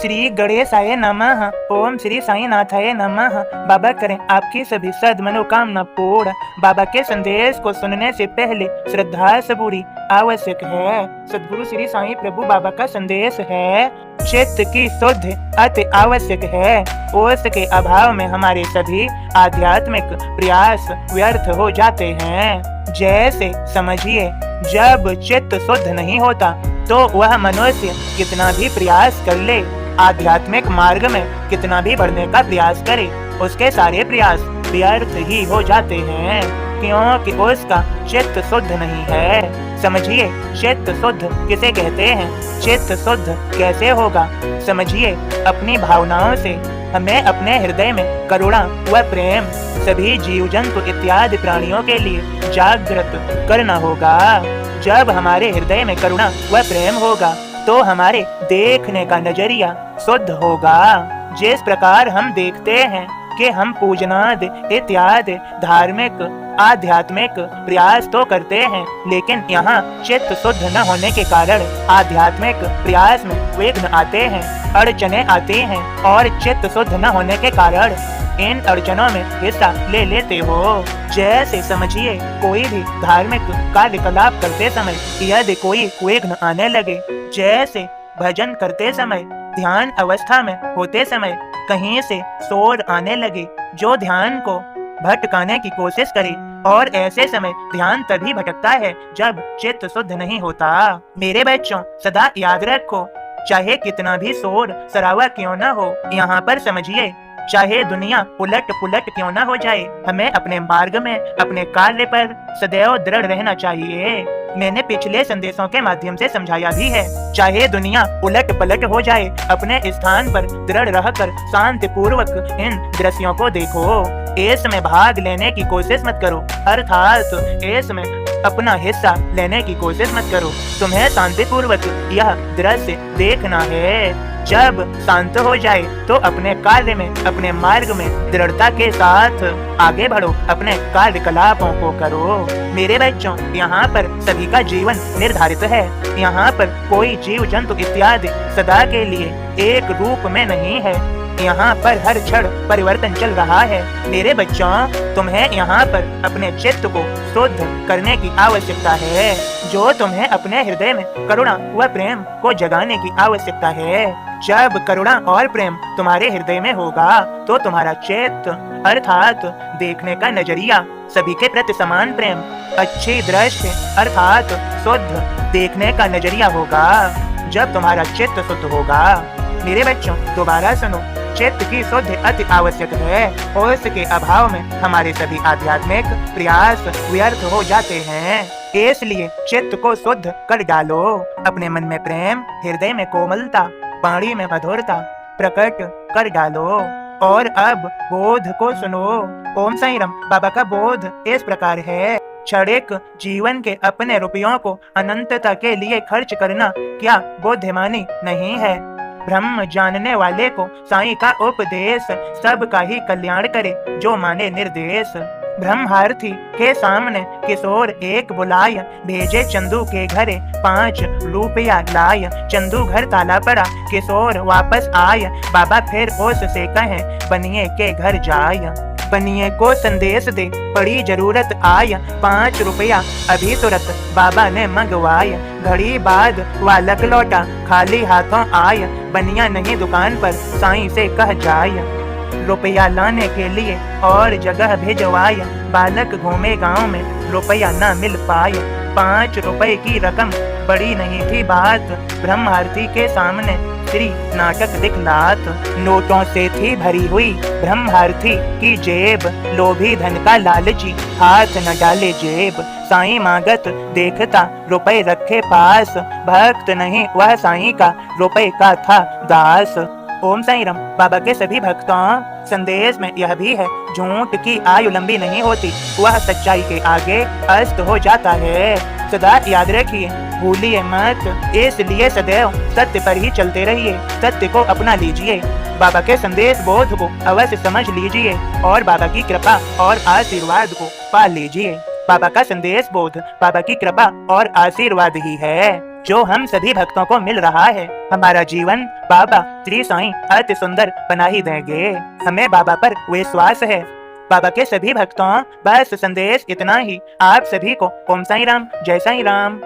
श्री गणेशाय नमः। ओम श्री साईनाथाय नमः। बाबा करें आपकी सभी सद मनोकामना पूर्ण। बाबा के संदेश को सुनने से पहले श्रद्धा सबूरी आवश्यक है। सद्गुरु श्री साईं प्रभु बाबा का संदेश है, चित्त की शुद्धि अति आवश्यक है। उसके अभाव में हमारे सभी आध्यात्मिक प्रयास व्यर्थ हो जाते हैं। जैसे समझिए, जब चित्त शुद्ध नहीं होता तो वह मनुष्य कितना भी प्रयास कर ले, आध्यात्मिक मार्ग में कितना भी बढ़ने का प्रयास करे, उसके सारे प्रयास व्यर्थ ही हो जाते हैं, क्योंकि उसका चित्त शुद्ध नहीं है। समझिए, चित्त शुद्ध किसे कहते हैं, चित्त शुद्ध कैसे होगा? समझिए, अपनी भावनाओं से हमें अपने हृदय में करुणा व प्रेम सभी जीव जंतु इत्यादि प्राणियों के लिए जागृत करना होगा। जब हमारे हृदय में करुणा व प्रेम होगा तो हमारे देखने का नजरिया शुद्ध होगा। जिस प्रकार हम देखते हैं कि हम पूजनादि इत्यादि धार्मिक आध्यात्मिक प्रयास तो करते हैं, लेकिन यहाँ चित्त शुद्ध न होने के कारण आध्यात्मिक प्रयास में विघ्न आते हैं, अड़चने आती हैं, और चित्त शुद्ध न होने के कारण इन अड़चनों में हिस्सा ले लेते हो। जैसे समझिए, कोई भी धार्मिक कार्यकलाप करते समय यदि कोई विघ्न आने लगे, जैसे भजन करते समय, ध्यान अवस्था में होते समय कहीं से शोर आने लगे जो ध्यान को भटकाने की कोशिश करे, और ऐसे समय ध्यान तभी भटकता है जब चित्त शुद्ध नहीं होता। मेरे बच्चों, सदा याद रखो, चाहे कितना भी शोर शराबा क्यों न हो, यहाँ पर समझिए, चाहे दुनिया उलट पुलट क्यों न हो जाए, हमें अपने मार्ग में अपने कार्य पर सदैव दृढ़ रहना चाहिए। मैंने पिछले संदेशों के माध्यम से समझाया भी है, चाहे दुनिया उलट पलट हो जाए, अपने स्थान पर दृढ़ रहकर शांति पूर्वक इन दृश्यों को देखो। इसमें भाग लेने की कोशिश मत करो, अर्थात इसमें अपना हिस्सा लेने की कोशिश मत करो। तुम्हें शांति पूर्वक यह दृश्य देखना है। जब शांत हो जाए तो अपने कार्य में, अपने मार्ग में दृढ़ता के साथ आगे बढ़ो, अपने कार्यकलापों को करो। मेरे बच्चों, यहाँ पर सभी का जीवन निर्धारित है। यहाँ पर कोई जीव जंतु इत्यादि सदा के लिए एक रूप में नहीं है। यहाँ पर हर क्षण परिवर्तन चल रहा है। मेरे बच्चों, तुम्हें यहाँ पर अपने चित्त को शुद्ध करने की आवश्यकता है, जो तुम्हें अपने हृदय में करुणा व प्रेम को जगाने की आवश्यकता है। जब करुणा और प्रेम तुम्हारे हृदय में होगा तो तुम्हारा चित्त अर्थात देखने का नजरिया सभी के प्रति समान प्रेम, अच्छी दृष्टि अर्थात शुद्ध देखने का नजरिया होगा। जब तुम्हारा चित्त शुद्ध होगा, मेरे बच्चों दोबारा सुनो, चित्त की शुद्धि अति आवश्यक है, और इसके अभाव में हमारे सभी आध्यात्मिक प्रयास व्यर्थ हो जाते हैं। इसलिए चित्त को शुद्ध कर डालो। अपने मन में प्रेम, हृदय में कोमलता, वाणी में मधुरता प्रकट कर डालो। और अब बोध को सुनो। ओम साईं राम बाबा का बोध इस प्रकार है, क्षणिक जीवन के अपने रुपयों को अनंतता के लिए खर्च करना क्या बुद्धिमानी नहीं है? ब्रह्म जानने वाले को साईं का उपदेश सबका ही कल्याण करे, जो माने निर्देश। ब्रह्मार्थी के सामने किशोर एक बुलाय, भेजे चंदू के घरे 5 रुपया लाय। चंदू घर ताला पड़ा, किशोर वापस आय, बाबा फिर उससे कहे बनिए के घर जाय। बनिए को संदेश दे, बड़ी जरूरत आय, 5 रुपया अभी तुरंत बाबा ने मंगवाय। घड़ी बाद बालक लौटा, खाली हाथों आय, बनिया नहीं दुकान पर साईं से कह जाय। रुपया लाने के लिए और जगह भिजवाय, बालक घूमे गांव में रुपया न मिल पाए। 5 रुपए की रकम बड़ी नहीं थी बात, ब्रह्मार्थी के सामने श्री नाटक दिखलात। नोटों से थी भरी हुई ब्रह्मार्थी की जेब, लोभी धन का लालची हाथ न डाले जेब। साईं मांगत देखता रुपए रखे पास, भक्त नहीं वह साईं का रुपए का था दास। ओम साईं राम बाबा के सभी भक्तों, संदेश में यह भी है, झूठ की आयु लंबी नहीं होती, वह सच्चाई के आगे अस्त हो जाता है। सदा याद रखिए, भूलिए मत, इसलिए सदैव सत्य पर ही चलते रहिए, सत्य को अपना लीजिए। बाबा के संदेश बोध को अवश्य समझ लीजिए और बाबा की कृपा और आशीर्वाद को पा लीजिए। बाबा का संदेश बोध बाबा की कृपा और आशीर्वाद ही है। जो हम सभी भक्तों को मिल रहा है। हमारा जीवन बाबा श्री साईं अति सुंदर बना ही देंगे। हमें बाबा पर विश्वास है। बाबा के सभी भक्तों बस संदेश इतना ही। आप सभी को ओम साईं राम, जय साईं राम।